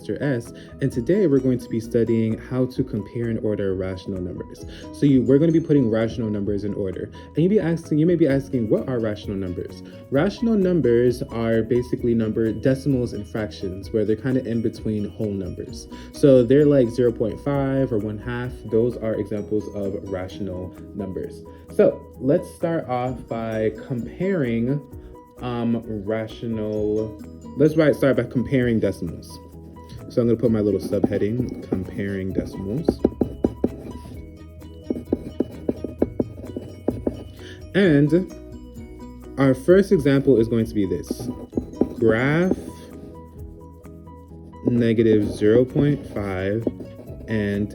Mr. S, and today we're going to be studying how to compare and order rational numbers. So we're going to be putting rational numbers in order, and you may be asking, what are rational numbers? Rational numbers are basically decimals and fractions, where they're kind of in between whole numbers. So they're like 0.5 or 1/2. Those are examples of rational numbers. So let's start off by comparing start by comparing decimals. So I'm going to put my little subheading, comparing decimals. And our first example is going to be this. Graph negative 0.5 and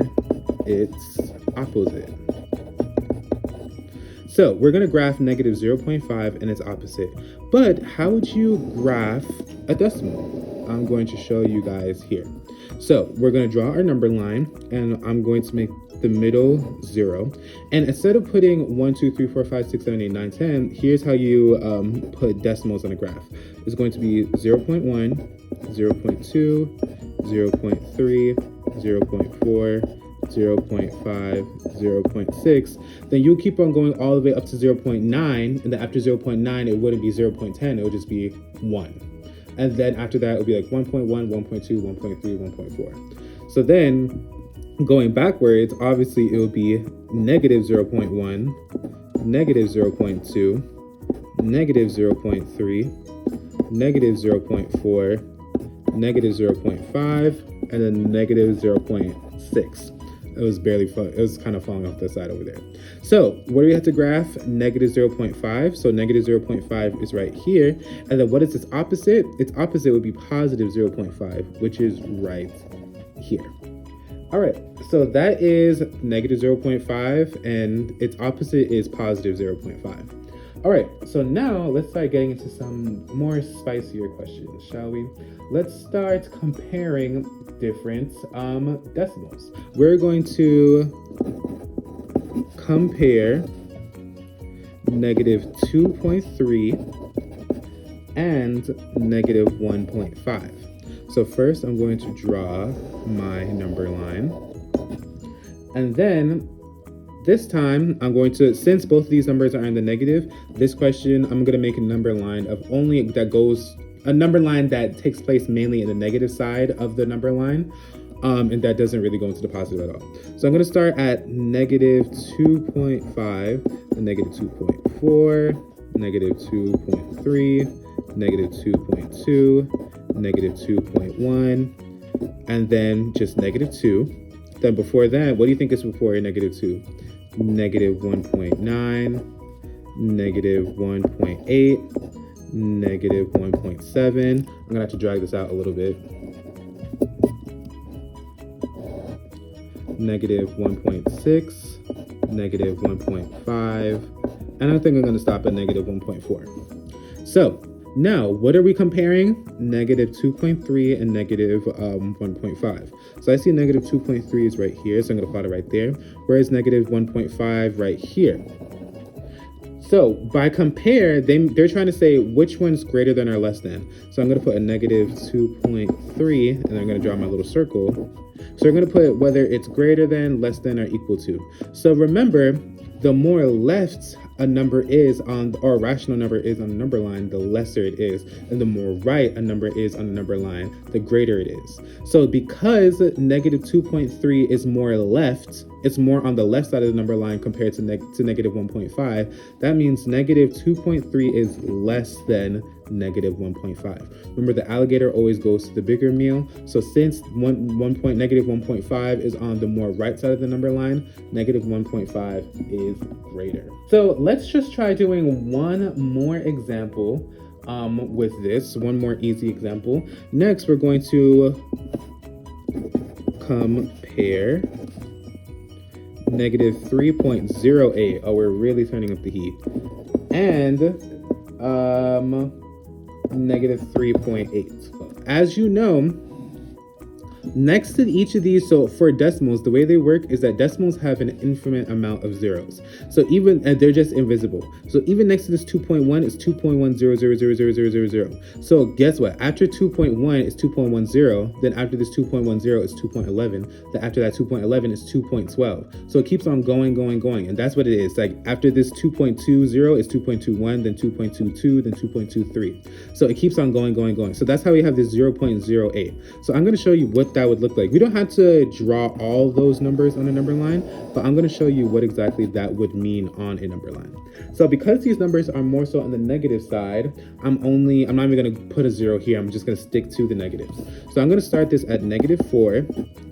its opposite. So we're going to graph negative 0.5 and its opposite. But how would you graph a decimal? I'm going to show you guys here. So we're going to draw our number line, and I'm going to make the middle 0. And instead of putting 1, 2, 3, 4, 5, 6, 7, 8, 9, 10, here's how you put decimals on a graph. It's going to be 0.1, 0.2, 0.3, 0.4, 0.5, 0.6, then you'll keep on going all the way up to 0.9, and then after 0.9, it wouldn't be 0.10, it would just be 1. And then after that, it would be like 1.1, 1.2, 1.3, 1.4. So then, going backwards, obviously it would be negative 0.1, negative 0.2, negative 0.3, negative 0.4, negative 0.5, and then negative 0.6. It was barely fun. It was kind of falling off the side over there. So what do we have to graph? Negative 0.5. So negative 0.5 is right here. And then what is its opposite? Its opposite would be positive 0.5, which is right here. All right, so that is negative 0.5, and its opposite is positive 0.5. All right, so now let's start getting into some more spicier questions, shall we? Let's start comparing different decimals. We're going to compare negative 2.3 and negative 1.5. So first I'm going to draw my number line, and then this time I'm going to, since both of these numbers are in the negative, this question I'm going to make a number line that takes place mainly in the negative side of the number line, and that doesn't really go into the positive at all. So I'm going to start at negative 2.5, negative 2.4, negative 2.3, negative 2.2, negative 2.1, and then just negative 2. Then before that, what do you think is before negative 2? Negative 1.9, negative 1.8, negative 1.7. I'm gonna have to drag this out a little bit. Negative 1.6, negative 1.5, and I think I'm gonna stop at negative 1.4. So now, what are we comparing? Negative 2.3 and negative 1.5. So I see negative 2.3 is right here, so I'm going to plot it right there, whereas negative 1.5 right here. So by compare, they're trying to say which one's greater than or less than. So I'm going to put a negative 2.3, and I'm going to draw my little circle. So we're going to put whether it's greater than, less than, or equal to. So remember, the more left a number is or a rational number is on the number line, the lesser it is. And the more right a number is on the number line, the greater it is. So because negative 2.3 is more left, it's more on the left side of the number line compared to negative 1.5, that means negative 2.3 is less than negative 1.5. Remember, the alligator always goes to the bigger meal. So since negative 1.5 is on the more right side of the number line, negative 1.5 is greater. So let's just try doing one more example with this, one more easy example. Next, we're going to compare negative 3.08. Oh, we're really turning up the heat. And negative 3.8. As you know, Next to each of these, so for decimals, the way they work is that decimals have an infinite amount of zeros. So even they're just invisible. So even next to this 2.1 is 2.10000000. So guess what? After 2.1 is 2.10. Then after this 2.10 is 2.11. Then after that 2.11 is 2.12. So it keeps on going, and that's what it is. Like after this 2.20 is 2.21, then 2.22, then 2.23. So it keeps on going. So that's how we have this 0.08. So I'm going to show you what that would look like. We don't have to draw all those numbers on a number line, but I'm going to show you what exactly that would mean on a number line. So because these numbers are more so on the negative side, I'm not even going to put a 0 here. I'm just going to stick to the negatives. So I'm going to start this at -4,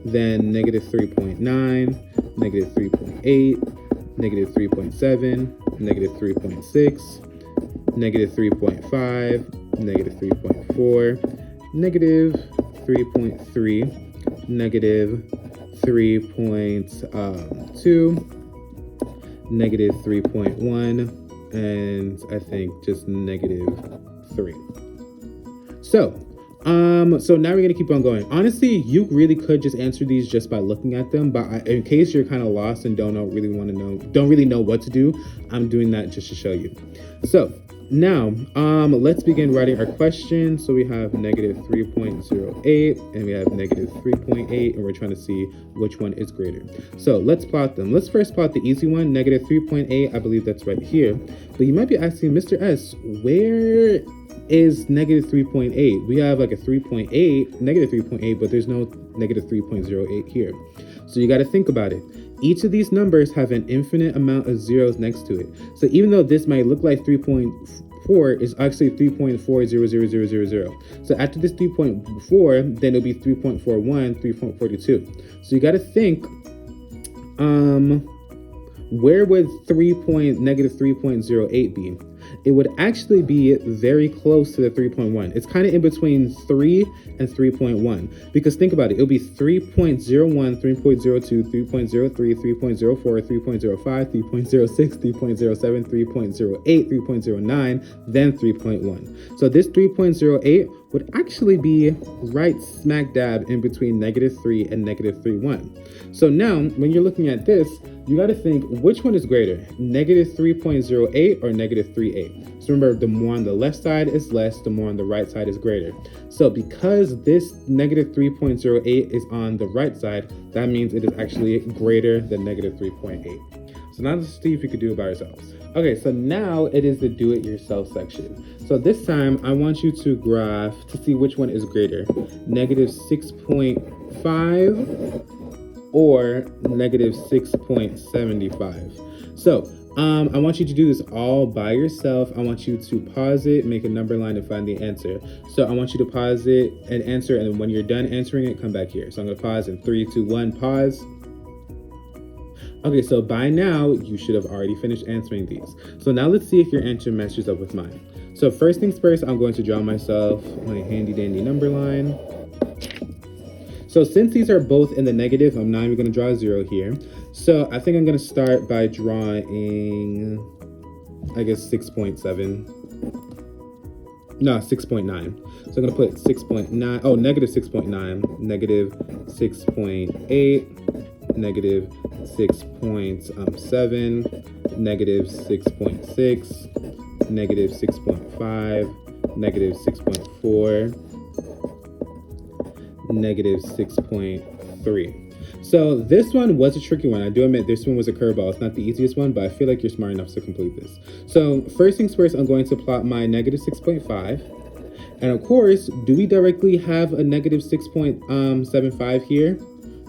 then -3.9, -3.8, -3.7, -3.6, -3.5, -3.4, -3.3, -3.2, -3.1, and I think just -3. So now we're gonna keep on going. Honestly, you really could just answer these just by looking at them, but in case you're kind of lost and don't really know what to do, I'm doing that just to show you. So now, let's begin writing our question. So we have -3.08 and we have -3.8, and we're trying to see which one is greater. So let's plot them. Let's first plot the easy one, -3.8. I believe that's right here. But you might be asking, Mr. S, where is -3.8? We have like a -3.8, but there's no -3.08 here. So you got to think about it. Each of these numbers have an infinite amount of zeros next to it. So even though this might look like 3.4, it's actually 3.400000. So after this 3.4, then it'll be 3.41, 3.42. So you got to think, where would -3.08 be? It would actually be very close to the 3.1. It's kind of in between 3 and 3.1. Because think about it, it'll be 3.01, 3.02, 3.03, 3.04, 3.05, 3.06, 3.07, 3.08, 3.09, then 3.1. So this 3.08 would actually be right smack dab in between -3 and -3.1. So now, when you're looking at this, you got to think, which one is greater, -3.08 or -3.8? So remember, the more on the left side is less, the more on the right side is greater. So because this -3.08 is on the right side, that means it is actually greater than -3.8. So now let's see if you could do it by yourselves. Okay, so now it is the do-it-yourself section. So this time, I want you to graph to see which one is greater, -6.5 or -6.75. So I want you to do this all by yourself. I want you to pause it, make a number line, and find the answer. So I want you to pause it and answer, and then when you're done answering it, come back here. So I'm gonna pause in 3, 2, 1, pause. Okay, so by now, you should have already finished answering these. So now let's see if your answer matches up with mine. So first things first, I'm going to draw myself my handy dandy number line. So since these are both in the negative, I'm not even going to draw a 0 here. So I think I'm going to start by drawing, I guess, 6.7. No, 6.9. So I'm going to put 6.9. Oh, -6.9, -6.8, -6.7, -6.6, -6.5, -6.4, -6.3. So this one was a tricky one. I do admit this one was a curveball. It's not the easiest one, but I feel like you're smart enough to complete this. So first things first, I'm going to plot my -6.5. And of course, do we directly have a -6.75 here?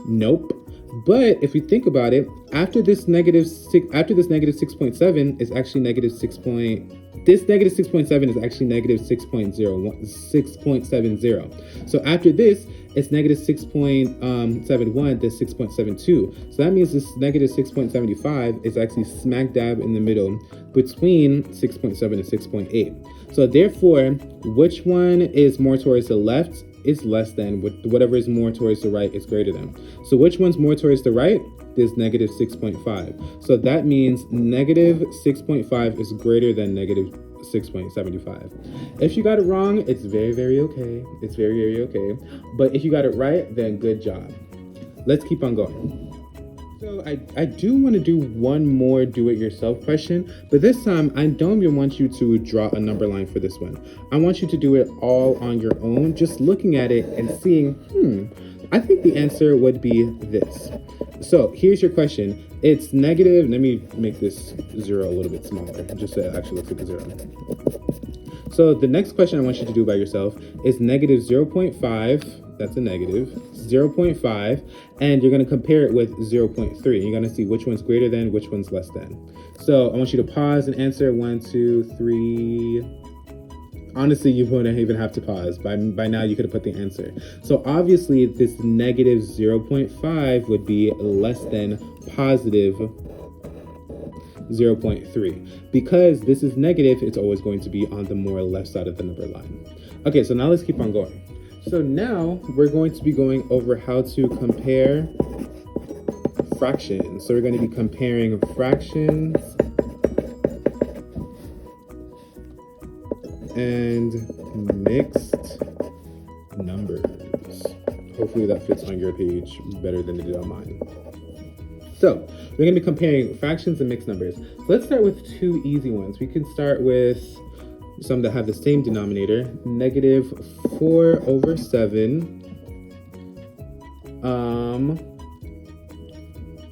Nope. But if we think about it, after this -6.7 is actually this -6.7 is actually -6.70. So after this, it's -6.71, then 6.72. So that means this -6.75 is actually smack dab in the middle between 6.7 and 6.8. So therefore, which one is more towards the left is less than, whatever is more towards the right is greater than. So which one's more towards the right? this negative 6.5. So that means negative 6.5 is greater than negative 6.75. If you got it wrong, it's very okay. It's very okay. But if you got it right, then good job. Let's keep on going. So I do want to do one more do-it-yourself question, but this time I don't even want you to draw a number line for this one. I want you to do it all on your own, just looking at it and seeing, I think the answer would be this. So here's your question. It's negative, let me make this 0 a little bit smaller, just so it actually looks like a 0. So the next question I want you to do by yourself is negative 0.5. That's a negative 0.5, and you're going to compare it with 0.3. You're going to see which one's greater than, which one's less than. So I want you to pause and answer 1, 2, 3. Honestly, you wouldn't even have to pause. By now, you could have put the answer. So obviously, this negative 0.5 would be less than positive 0.3. Because this is negative, it's always going to be on the more left side of the number line. Okay, so now let's keep on going. So now we're going to be going over how to compare fractions. So we're going to be comparing fractions and mixed numbers. Hopefully that fits on your page better than it did on mine. So we're going to be comparing fractions and mixed numbers. So let's start with two easy ones. We can start with some that have the same denominator, negative 4 over 7.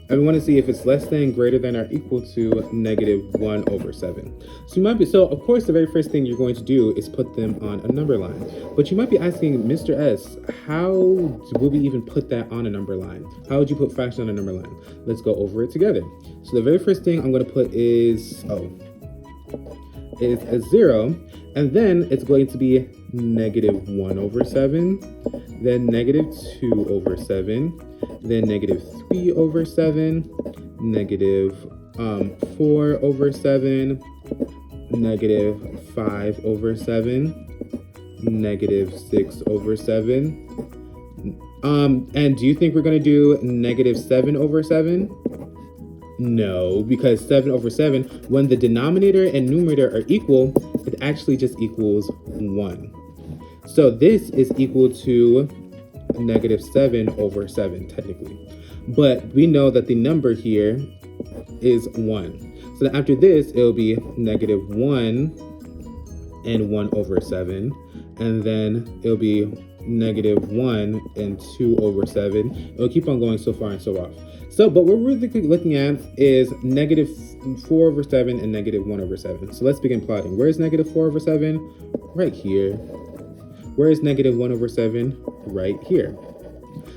And we want to see if it's less than, greater than, or equal to negative 1 over 7. So you might be, so of course the very first thing you're going to do is put them on a number line. But you might be asking, Mr. S, how would we even put that on a number line? How would you put fraction on a number line? Let's go over it together. So the very first thing I'm going to put is a 0, and then it's going to be negative 1 over 7, then negative 2 over 7, then negative 3 over 7, negative 4 over 7, negative 5 over 7, negative 6 over 7. And do you think we're going to do negative 7 over 7? No, because 7 over 7, when the denominator and numerator are equal, it actually just equals 1. So this is equal to negative 7 over 7, technically. But we know that the number here is 1. So after this, it'll be negative 1 and 1 over 7. And then it'll be negative 1 and 2 over 7. It'll keep on going so far and so off. So, but what we're really looking at is negative 4 over 7 and negative 1 over 7. So let's begin plotting. Where's negative 4 over 7? Right here. Where is negative 1 over 7? Right here.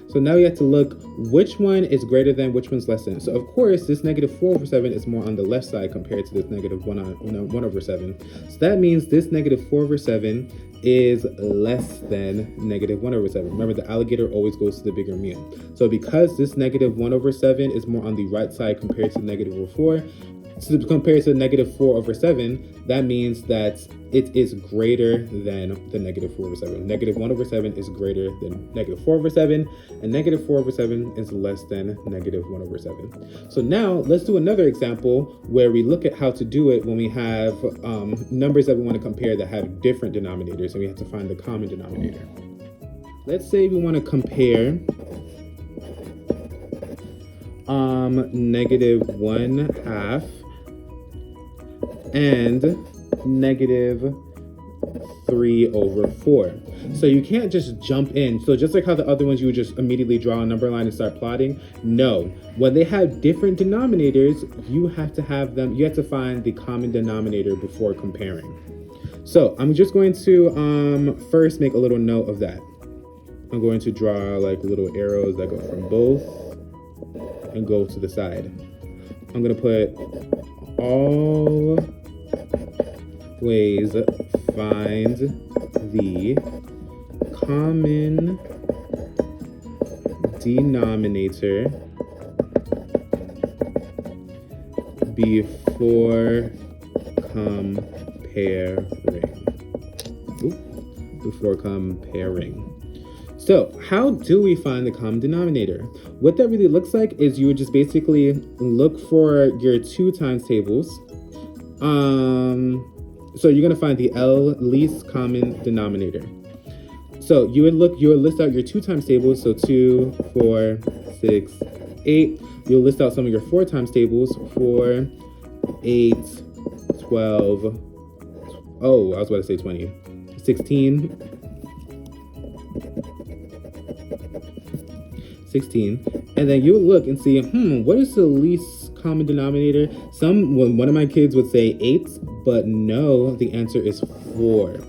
So now you have to look which one is greater than, which one's less than. So of course, this negative 4 over 7 is more on the left side compared to this negative 1 over 7. So that means this negative 4 over 7 is less than negative 1 over 7. Remember, the alligator always goes to the bigger meal. So because this negative 1 over 7 is more on the right side compared to negative over 4, so compared to negative 4 over 7, that means that it is greater than the negative 4 over 7. Negative 1 over 7 is greater than negative 4 over 7, and negative 4 over 7 is less than negative 1 over 7. So now let's do another example where we look at how to do it when we have numbers that we want to compare that have different denominators, and we have to find the common denominator. Let's say we want to compare negative 1/2 and negative 3 over 4. So you can't just jump in. So just like how the other ones, you would just immediately draw a number line and start plotting. No, when they have different denominators, you have to have them, you have to find the common denominator before comparing. So I'm just going to first make a little note of that. I'm going to draw like little arrows that go from both and go to the side. I'm going to put all ways find the common denominator before comparing. So how do we find the common denominator? What that really looks like is you would just basically look for your 2 times tables. So you're gonna find the least common denominator. So you would list out your 2 times tables. So 2, 4, 6, 8. You'll list out some of your 4 times tables. 4, 8, 12. Oh, I was about to say 20. 16. 16. And then you would look and see, what is the least common denominator? One of my kids would say 8, but no, the answer is 4.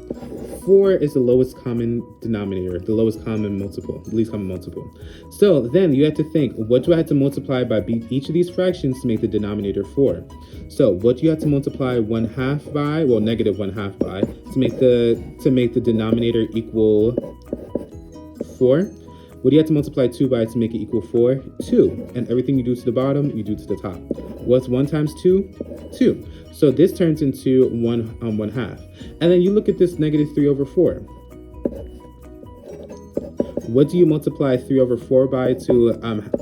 4 is the lowest common denominator, the lowest common multiple, least common multiple. So then you have to think, what do I have to multiply by each of these fractions to make the denominator 4? So what do you have to multiply 1/2 by, well, negative 1/2 by, to make the denominator equal 4? What do you have to multiply 2 by to make it equal 4? 2. And everything you do to the bottom, you do to the top. What's 1 times 2? 2. So this turns into 1/2. And then you look at this negative 3 over 4. What do you multiply 3 over 4 by to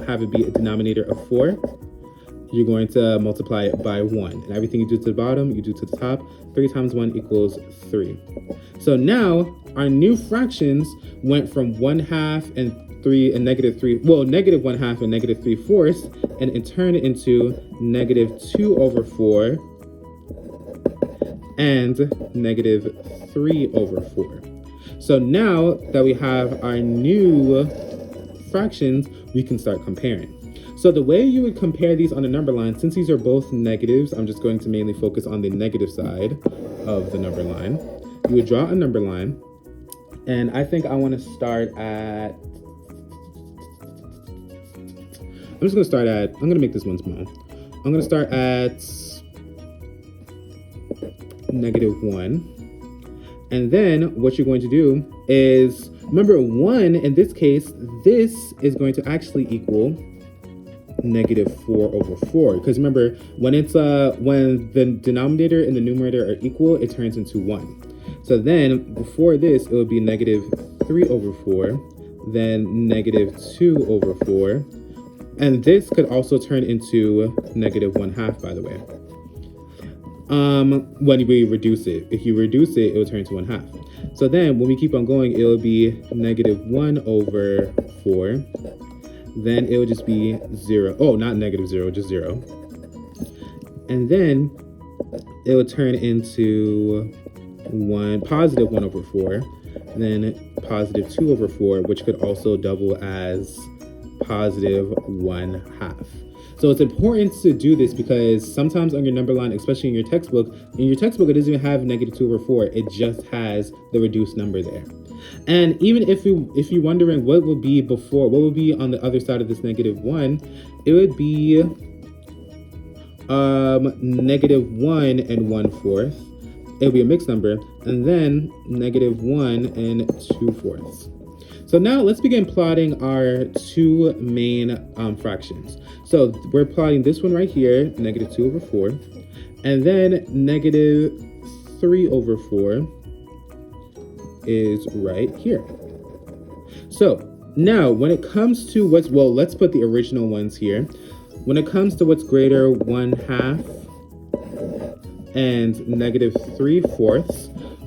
have it be a denominator of 4? You're going to multiply it by 1. And everything you do to the bottom, you do to the top. 3 times 1 equals 3. So now our new fractions went from 1/2 and 3 and negative 3, well, negative 1/2 and negative 3/4, and it turned into negative 2 over 4 and negative 3 over 4. So now that we have our new fractions, we can start comparing. So the way you would compare these on a number line, since these are both negatives, I'm just going to mainly focus on the negative side of the number line. You would draw a number line, and I think I want to start at, I'm going to make this one small. I'm going to start at negative 1. And then what you're going to do is, remember 1, in this case, this is going to actually equal negative 4 over 4. Because remember, when the denominator and the numerator are equal, it turns into 1. So then before this, it would be negative 3 over 4, then negative 2 over 4. And this could also turn into negative 1/2, by the way. When we reduce it. If you reduce it, it will turn into 1/2. So then when we keep on going, it will be negative 1 over 4. Then it will just be 0. Oh, not negative 0, just 0. And then it will turn into positive 1 over 4. Then positive 2 over 4, which could also double as positive 1/2. So it's important to do this because sometimes on your number line, especially in your textbook, it doesn't even have negative 2 over 4. It just has the reduced number there. And even if you're wondering what would be on the other side of this negative 1, it would be negative 1 and 1/4. It would be a mixed number, and then negative 1 and 2/4. So now let's begin plotting our 2 main fractions. So we're plotting this one right here, negative 2 over 4, and then negative 3 over 4 is right here. So now when it comes to let's put the original ones here. When it comes to what's greater, 1/2 and negative 3/4,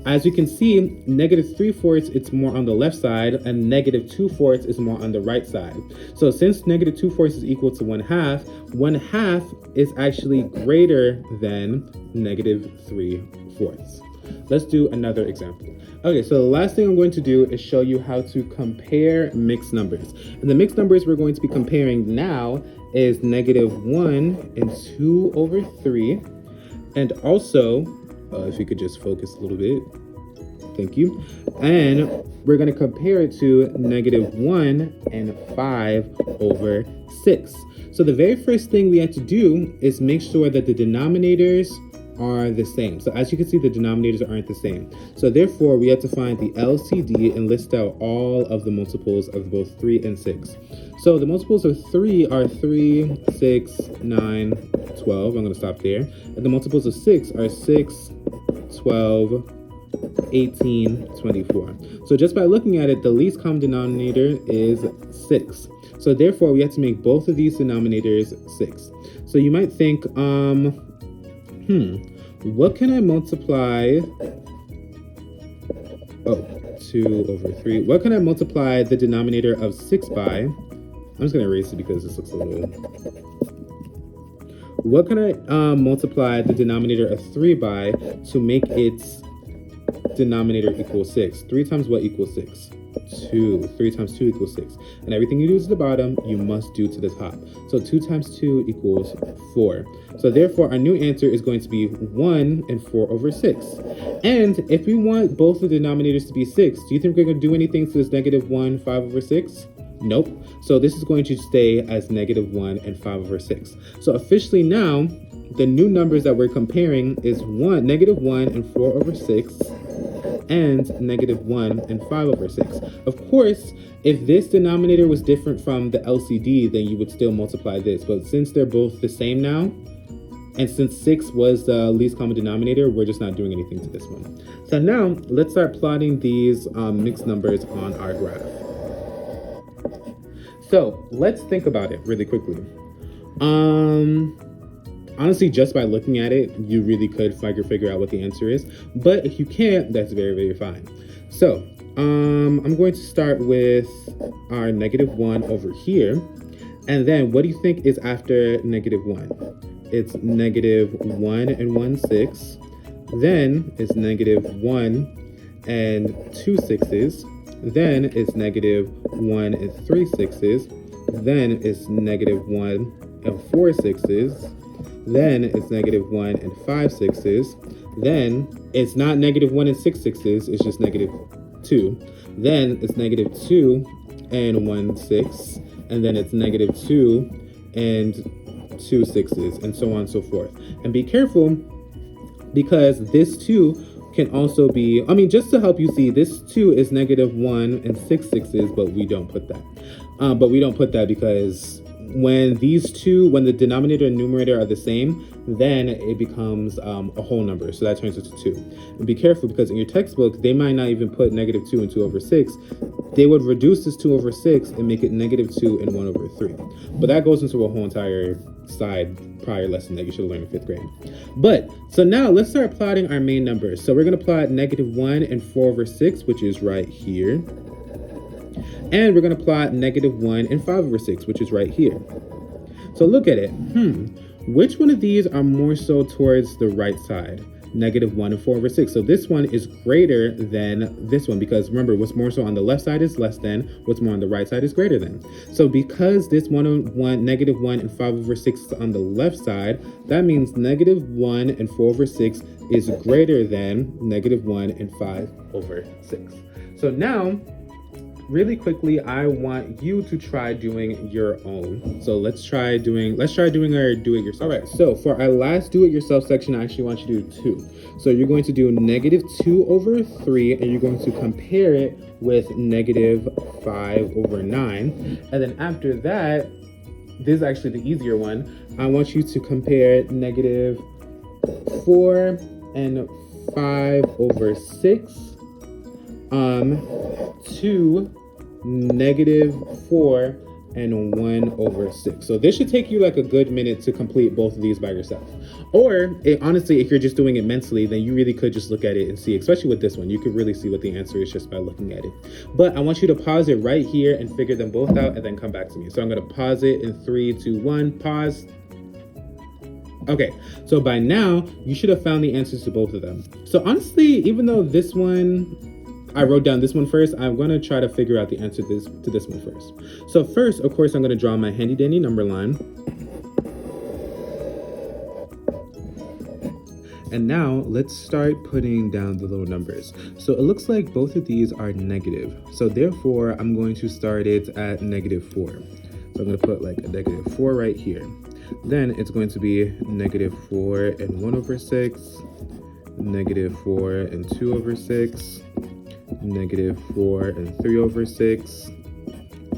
as you can see, negative 3/4, it's more on the left side, and negative 2/4 is more on the right side. So since negative 2/4 is equal to 1/2, 1/2 is actually greater than negative 3/4. Let's do another example. Okay, so the last thing I'm going to do is show you how to compare mixed numbers. And the mixed numbers we're going to be comparing now is negative 1 and 2 over 3. And also, if you could just focus a little bit. Thank you. And we're going to compare it to negative 1 and 5 over 6. So the very first thing we have to do is make sure that the denominators are the same. So as you can see, the denominators aren't the same. So therefore, we have to find the LCD and list out all of the multiples of both 3 and 6. So the multiples of 3 are 3, 6, 9, 12. I'm going to stop there. And the multiples of 6 are 6, 12, 1824. So just by looking at it, the least common denominator is 6. So therefore, we have to make both of these denominators 6. So you might think, what can I multiply? 2/3. What can I multiply the denominator of 6 by? I'm just going to erase it because this looks a little... What can I multiply the denominator of 3 by to make its denominator equal 6? 3 times what equals 6? 2. 3 times 2 equals 6. And everything you do to the bottom, you must do to the top. So 2 times 2 equals 4. So therefore, our new answer is going to be 1 and 4/6. And if we want both the denominators to be 6, do you think we're going to do anything to this -1, 5/6? Nope. So this is going to stay as -1 and 5/6. So officially now, the new numbers that we're comparing is -1 and 4/6 and -1 and 5/6. Of course, if this denominator was different from the LCD, then you would still multiply this. But since they're both the same now, and since 6 was the least common denominator, we're just not doing anything to this one. So now let's start plotting these mixed numbers on our graph. So let's think about it really quickly. Honestly, just by looking at it, you really could figure out what the answer is. But if you can't, that's very, very fine. So I'm going to start with our -1 over here. And then what do you think is after -1? It's -1 and 1/6. Then it's -1 and 2/6. Then it's -1 and 3/6. Then it's -1 and 4/6. Then it's -1 and 5/6. Then it's not -1 and 6/6. It's just -2. Then it's -2 and 1/6. And then it's -2 and 2/6, and so on and so forth. And be careful, because this 2 can also be, just to help you see, this 2 is -1 and 6/6, but we don't put that. Because when the denominator and numerator are the same, then it becomes a whole number. So that turns into 2. And be careful, because in your textbook, they might not even put -2 and 2/6. They would reduce this 2/6 and make it -2 and 1/3. But that goes into a whole entire prior lesson that you should learn in 5th grade. But so now let's start plotting our main numbers. So we're going to plot -1 and 4/6, which is right here. And we're going to plot -1 and 5/6, which is right here. So look at it. Which one of these are more so towards the right side? -1 and 4/6. So this one is greater than this one, because remember, what's more so on the left side is less than, what's more on the right side is greater than. So because this -1 and 5/6 is on the left side, that means -1 and 4/6 is greater than -1 and 5/6. So now, really quickly, I want you to try doing your own. So let's try doing our do-it-yourself. All right, so for our last do-it-yourself section, I actually want you to do 2. So you're going to do -2/3, and you're going to compare it with -5/9. And then after that, this is actually the easier one. I want you to compare -4 and 5/6 to -4 and 1/6. So this should take you like a good minute to complete both of these by yourself. Or honestly, if you're just doing it mentally, then you really could just look at it and see, especially with this one, you could really see what the answer is just by looking at it. But I want you to pause it right here and figure them both out and then come back to me. So I'm going to pause it in 3, 2, 1, pause. Okay, so by now, you should have found the answers to both of them. So honestly, even though this one, I wrote down this one first, I'm going to try to figure out the answer to this one first. So first, of course, I'm going to draw my handy dandy number line. And now let's start putting down the little numbers. So it looks like both of these are negative. So therefore, I'm going to start it at -4. So I'm going to put like a -4 right here. Then it's going to be -4 and 1/6, -4 and 2/6, -4 and 3/6,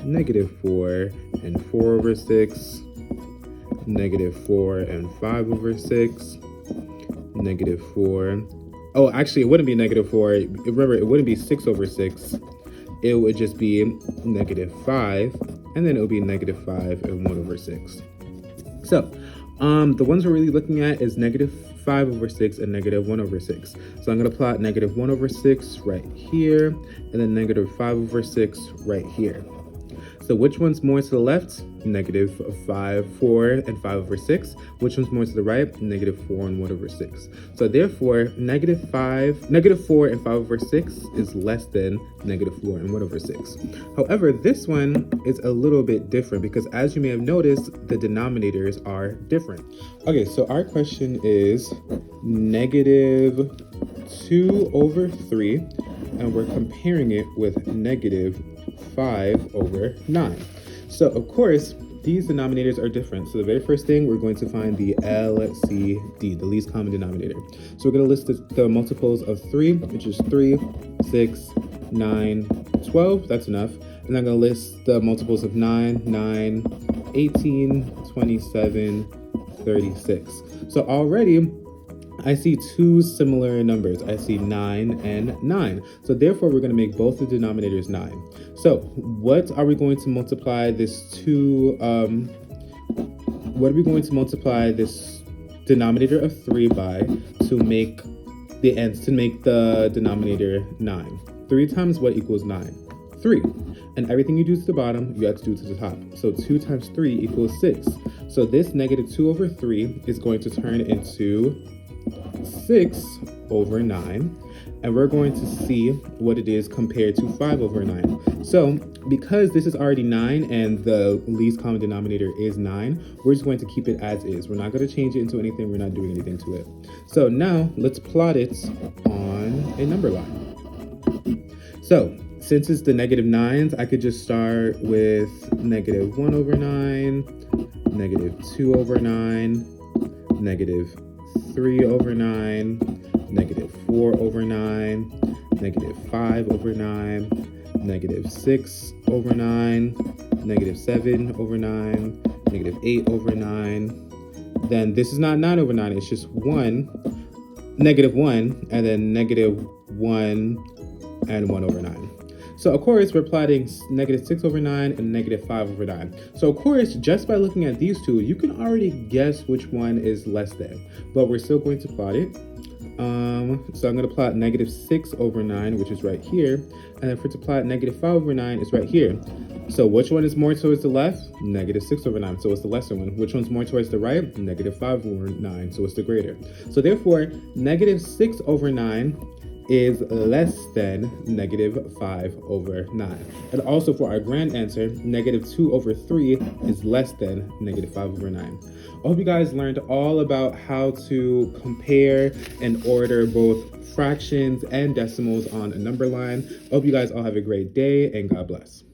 -4 and 4/6, -4 and 5/6, -4 Oh, actually, it wouldn't be -4. Remember, it wouldn't be 6 over 6. It would just be -5, and then it would be -5 and 1 over 6. So, the ones we're really looking at is -5 over 6 and -1 over 6. So I'm going to plot -1 over 6 right here, and then -5 over 6 right here. So which one's more to the left? -5, 4, and 5 over 6. Which one's more to the right? -4 and 1 over 6. So therefore, -4 and 5 over 6 is less than -4 and 1 over 6. However, this one is a little bit different because as you may have noticed, the denominators are different. Okay, so our question is -2 over 3, and we're comparing it with -5 over 9. So of course, these denominators are different. So the very first thing, we're going to find the LCD, the least common denominator. So we're going to list the multiples of 3, which is 3, 6, 9, 12. That's enough. And I'm going to list the multiples of 9, 9, 18, 27, 36. So already, I see two similar numbers. I see 9 and 9. So therefore, we're going to make both the denominators 9. So what are we going to multiply this what are we going to multiply this denominator of 3 by to make the denominator 9? 3 times what equals 9? 3. And everything you do to the bottom, you have to do to the top. So 2 times 3 equals 6. So this -2 over 3 is going to turn into 6 over 9, and we're going to see what it is compared to 5 over 9. So because this is already 9 and the least common denominator is 9, we're just going to keep it as is. We're not going to change it into anything. We're not doing anything to it. So now let's plot it on a number line. So since it's the -9s, I could just start with -1 over 9, -2 over 9, -3 over 9, -4 over 9, -5 over 9, -6 over 9, -7 over 9, -8 over 9. Then this is not 9 over 9, it's just 1, -1, and then -1 and 1 over 9. So of course, we're plotting -6 over 9 and -5 over 9. So of course, just by looking at these two, you can already guess which one is less than, but we're still going to plot it. So I'm going to plot -6 over 9, which is right here. And then to plot -5 over 9 is right here. So which one is more towards the left? -6 over 9, so it's the lesser one. Which one's more towards the right? -5 over 9, so it's the greater. So therefore, -6 over 9 is less than -5 over 9. And also for our grand answer, -2 over 3 is less than -5 over 9. I hope you guys learned all about how to compare and order both fractions and decimals on a number line. I hope you guys all have a great day, and God bless.